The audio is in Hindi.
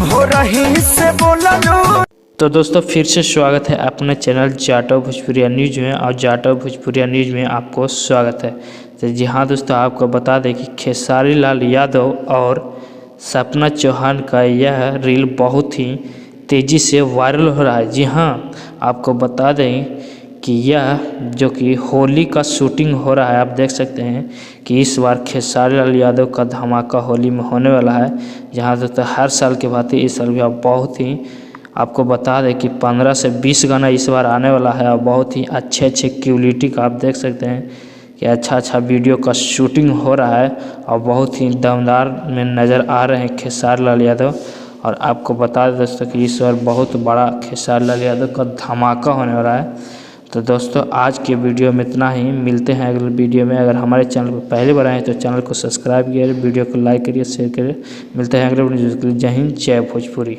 हो रही से बोला लो। तो दोस्तों फिर से स्वागत है अपने चैनल जाटव भोजपुरिया न्यूज में, और जाटव भोजपुरिया न्यूज में आपको स्वागत है। तो जी हाँ दोस्तों, आपको बता दें कि खेसारी लाल यादव और सपना चौहान का यह रील बहुत ही तेज़ी से वायरल हो रहा है। जी हाँ, आपको बता दें कि यह जो कि होली का शूटिंग हो रहा है, आप देख सकते हैं कि इस बार खेसारी लाल यादव का धमाका होली में होने वाला है। जहाँ दोस्तों हर साल की भांति इस साल भी आप बहुत ही आपको बता दें कि 15 से 20 गाना इस बार आने वाला है, और बहुत ही अच्छे क्वालिटी का आप देख सकते हैं कि अच्छा वीडियो का शूटिंग हो रहा है, और बहुत ही दमदार में नज़र आ रहे हैं खेसारी लाल यादव। और आपको बता दें दोस्तों कि इस बार बहुत बड़ा खेसारी लाल यादव का धमाका होने वाला है। तो दोस्तों आज के वीडियो में इतना ही, मिलते हैं अगले वीडियो में। अगर हमारे चैनल पर पहली बार आए तो चैनल को सब्सक्राइब करिए, वीडियो को लाइक करिए, शेयर करिए। मिलते हैं अगले वीडियो के लिए। जय हिंद, जय भोजपुरी।